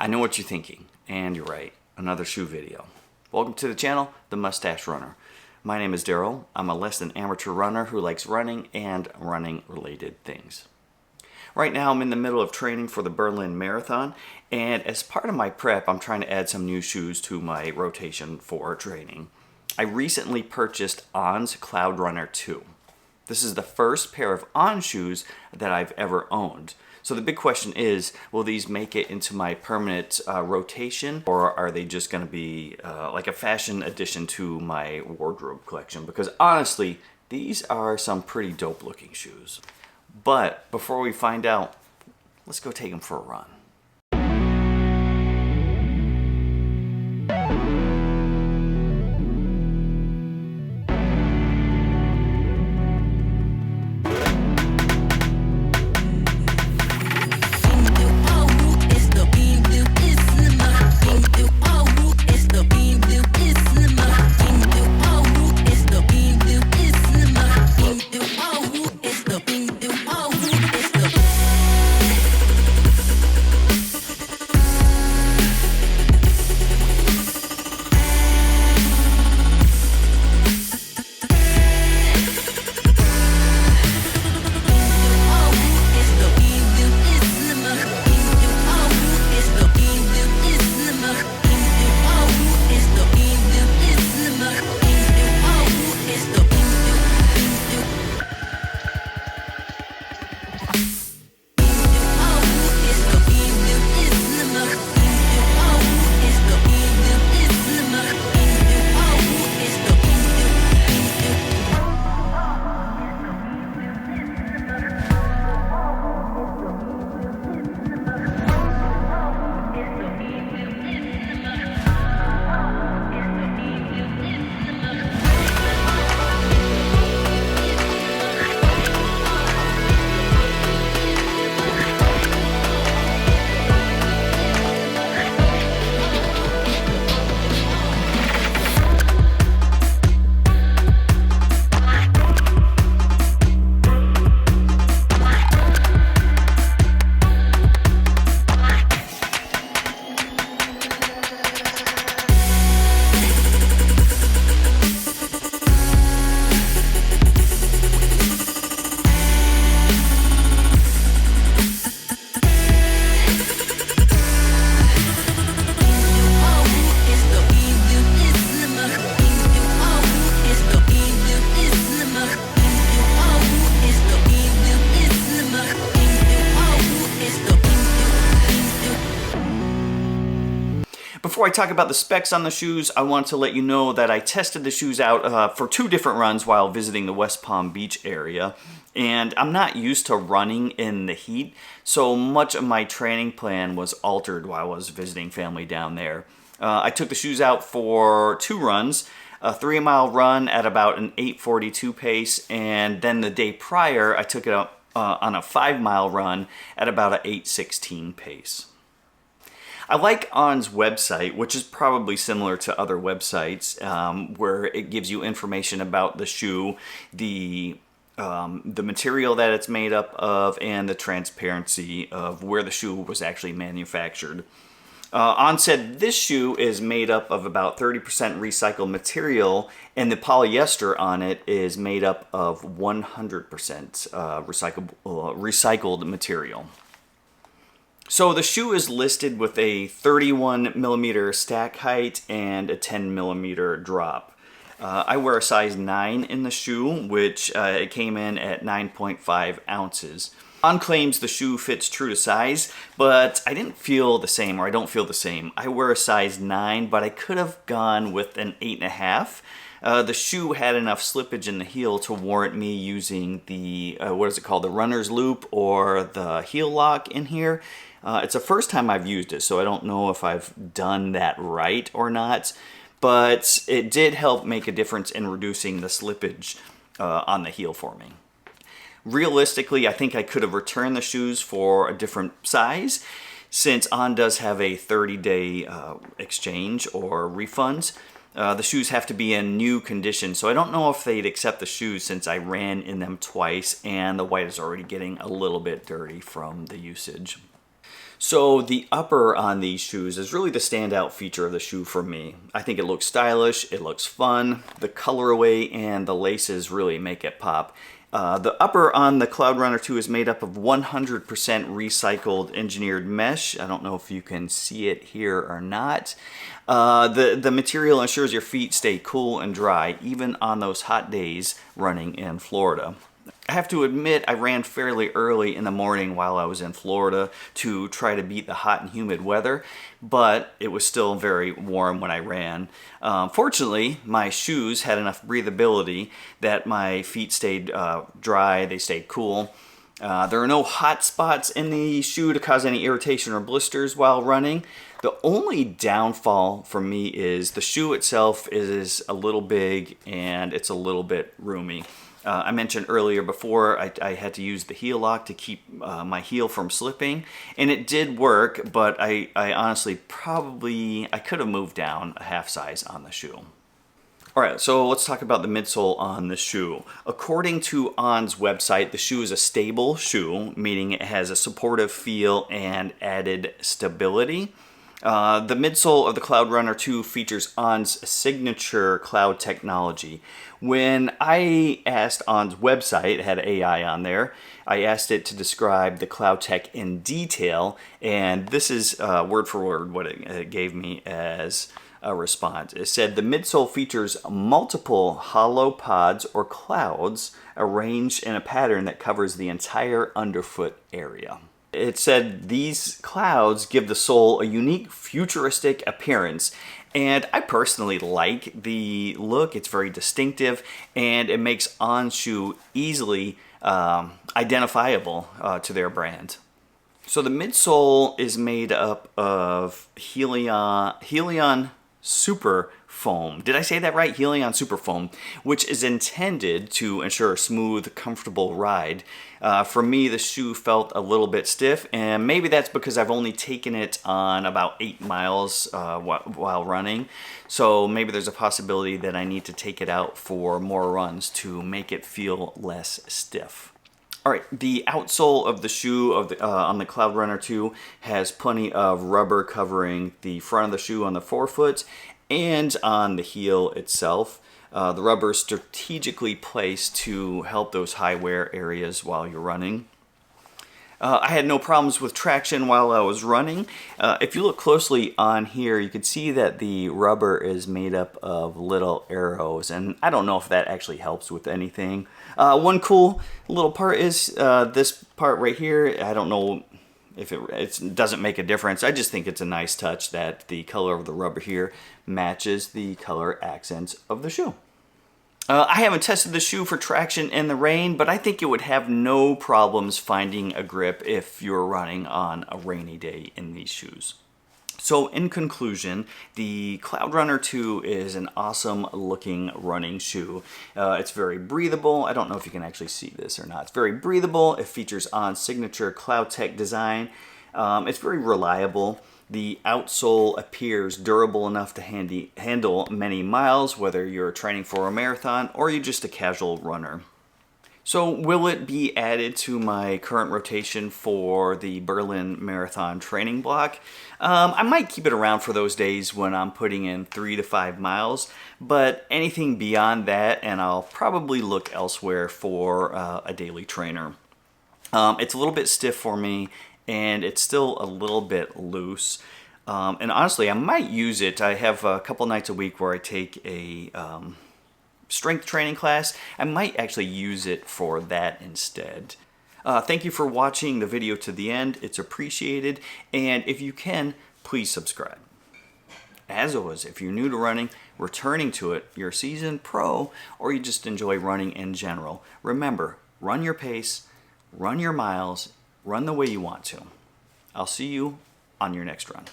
I know what you're thinking, and you're right, another shoe video. Welcome to the channel, The Mustache Runner. My name is Daryl. I'm a less than amateur runner who likes running and running related things. Right now I'm in the middle of training for the Berlin Marathon, and as part of my prep I'm trying to add some new shoes to my rotation for training. I recently purchased On's Cloudrunner 2. This is the first pair of On shoes that I've ever owned. So the big question is, will these make it into my permanent rotation, or are they just going to be like a fashion addition to my wardrobe collection? Because honestly, these are some pretty dope looking shoes. But before we find out, let's go take them for a run. Before I talk about the specs on the shoes, I want to let you know that I tested the shoes out for 2 different runs while visiting the West Palm Beach area. And I'm not used to running in the heat, so much of my training plan was altered while I was visiting family down there. I took the shoes out for 2 runs, a 3-mile run at about an 8:42 pace, and then the day prior I took it out on a 5-mile run at about an 8:16 pace. I like On's website, which is probably similar to other websites, where it gives you information about the shoe, the material that it's made up of, and the transparency of where the shoe was actually manufactured. On said this shoe is made up of about 30% recycled material, and the polyester on it is made up of 100% recycled material. So the shoe is listed with a 31 millimeter stack height and a 10 millimeter drop. I wear a size 9 in the shoe, which it came in at 9.5 ounces. On claims the shoe fits true to size, but I didn't feel the same, or I don't feel the same. I wear a size 9, but I could have gone with an 8.5. The shoe had enough slippage in the heel to warrant me using the, what is it called, the runner's loop or the heel lock in here. It's the first time I've used it, so I don't know if I've done that right or not, but it did help make a difference in reducing the slippage on the heel for me. Realistically, I think I could have returned the shoes for a different size, since On does have a 30-day exchange or refunds. The shoes have to be in new condition, so I don't know if they'd accept the shoes since I ran in them twice and the white is already getting a little bit dirty from the usage. So the upper on these shoes is really the standout feature of the shoe for me. I think it looks stylish, it looks fun, the colorway and the laces really make it pop. The upper on the Cloudrunner 2 is made up of 100% recycled engineered mesh. I don't know if you can see it here or not. The material ensures your feet stay cool and dry, even on those hot days running in Florida. I have to admit I ran fairly early in the morning while I was in Florida to try to beat the hot and humid weather, but it was still very warm when I ran. Fortunately, my shoes had enough breathability that my feet stayed dry, they stayed cool. There are no hot spots in the shoe to cause any irritation or blisters while running. The only downfall for me is the shoe itself is a little big and it's a little bit roomy. I mentioned earlier before I had to use the heel lock to keep my heel from slipping, and it did work, but I honestly I could have moved down a half size on the shoe. Alright, so let's talk about the midsole on the shoe. According to On's website, the shoe is a stable shoe, meaning it has a supportive feel and added stability. The midsole of the Cloudrunner 2 features On's signature cloud technology. When I asked On's website, it had AI on there, I asked it to describe the cloud tech in detail, and this is word for word what it gave me as a response. It said the midsole features multiple hollow pods or clouds arranged in a pattern that covers the entire underfoot area. It said these clouds give the sole a unique futuristic appearance, and I personally like the look. It's very distinctive and it makes On shoe easily identifiable to their brand. So the midsole is made up of Helion Super Foam. Did I say that right? Helion Super Foam, which is intended to ensure a smooth, comfortable ride. For me, the shoe felt a little bit stiff, and maybe that's because I've only taken it on about 8 miles while running. So maybe there's a possibility that I need to take it out for more runs to make it feel less stiff. Alright, the outsole of the shoe on the Cloudrunner 2 has plenty of rubber covering the front of the shoe on the forefoot and on the heel itself. The rubber is strategically placed to help those high wear areas while you're running. I had no problems with traction while I was running. If you look closely on here, you can see that the rubber is made up of little arrows, and I don't know if that actually helps with anything. One cool little part is this part right here. I don't know if it doesn't make a difference. I just think it's a nice touch that the color of the rubber here matches the color accents of the shoe. I haven't tested the shoe for traction in the rain, but I think it would have no problems finding a grip if you're running on a rainy day in these shoes. So in conclusion, the Cloudrunner 2 is an awesome looking running shoe. It's very breathable. I don't know if you can actually see this or not. It's very breathable. It features On's signature cloud tech design. It's very reliable. The outsole appears durable enough to handle many miles, whether you're training for a marathon or you're just a casual runner. So will it be added to my current rotation for the Berlin Marathon training block? I might keep it around for those days when I'm putting in 3 to 5 miles, but anything beyond that, and I'll probably look elsewhere for a daily trainer. It's a little bit stiff for me, and it's still a little bit loose. And honestly, I might use it. I have a couple nights a week where I take a strength training class. I might actually use it for that instead. Thank you for watching the video to the end. It's appreciated. And if you can, please subscribe. As always, if you're new to running, returning to it, you're a seasoned pro, or you just enjoy running in general, remember, run your pace, run your miles, run the way you want to. I'll see you on your next run.